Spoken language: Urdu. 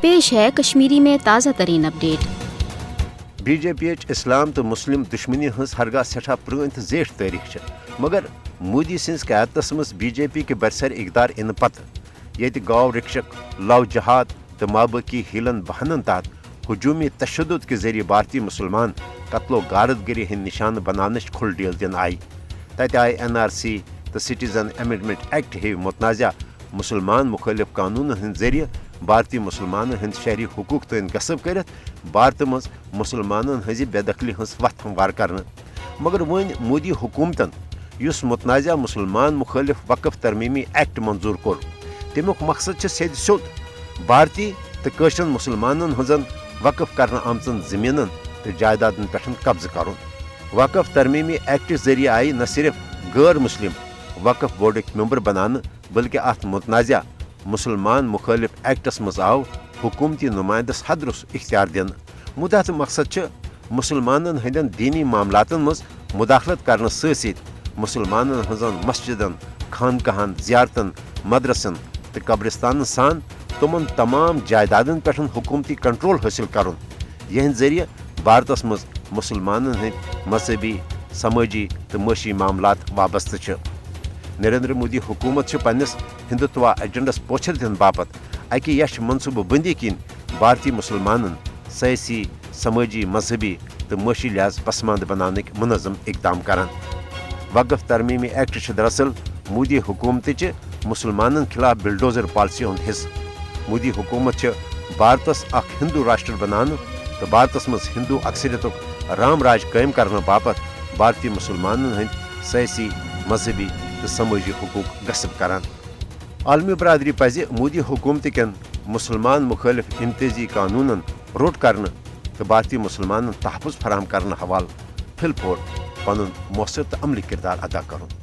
پیش ہے کشمیری میں تازہ ترین اپڈیٹ۔ بی جے پی اسلام تو مسلم دشمنی ہز ہرگاہ سٹھا پران تو زیٹھ تاریخ مگر مودی سنس قیادتس مز بی جے پی کے برسر اقدار ان پتہ یت گاؤ رکشک لو جہاد تو مابقی ہیلن بہانن تحت ہجومی تشدد کے ذریعے بھارتی مسلمان قتل و غارت گری ہند نشانہ بنانچ کھل ڈیل دن آئی تتہ آئی این آر سی تو سٹیزن امینڈمنٹ ایکٹ ہی متنازع مسلمان مخالف قانون ہند ذریعے بھارتی مسلمان ہند شہری حقوق تین غصب کرت بھارت مز مسلمان ہز بے دخلی ہز وت ہموار کرنا مگر ون مودی حکومتن اس متنازع مسلمان مخالف وقف ترمیمی ایکٹ منظور کور تمیک مقصد سید سیود بھارتی تو قشرن مسلمان ہزن وقف کرنا آمژن زمینن تو جائیدادن پہ قبضہ کرن وقف ترمیمی ایکٹ ذریعے آئی نہ صرف غیر مسلم وقف بورڈک ممبر بنانے بلکہ ات متنازع مسلمان مخالف ایکٹس مز آو حکومتی نمائندس حدرس اختیار دن مدعا تو مقصد مسلمانن ہندین دینی معاملاتن مز مداخلت کرنے ست مسلمانن ہزن مسجدن خانقاہن زیارتن مدرسن تو قبرستان سان تمن تمام جائیدادن پہ حکومتی کنٹرول حاصل کرن یہند ذریعہ بھارتس مز مسلمانن ہند مذہبی سماجی تو معاشی معاملات وابستہ نریندر مودی حکومت پنس ہندوتوا ایجنڈس پوچھر دن باپت اکہ یش منصوبہ بندی کن بھارتی مسلمانن سیاسی سماجی مذہبی تو معاشی لحاظ پسماند بنانک منظم اقدام کران وقف ترمیمی ایکٹ دراصل مودی حکومت مسلمانن خلاف بلڈوزر پالسی ہند حصہ مودی حکومت بھارتس اخ ہندو راشٹر بنانے تو بھارتس مز ہندو اکثریت رام راج قائم کرنے باپت بھارتی مسلمانن ہند سیاسی مذہبی تو سماجی حقوق غصب کران عالمی برادری پزِ مودی حکومت کن مسلمان مخالف امتیازی قانونن روٹ کرنے تو بھارتی مسلمانن تحفظ فراہم کرنے حوالہ پھل پھور پن مؤثر تو عملی کردار ادا کرن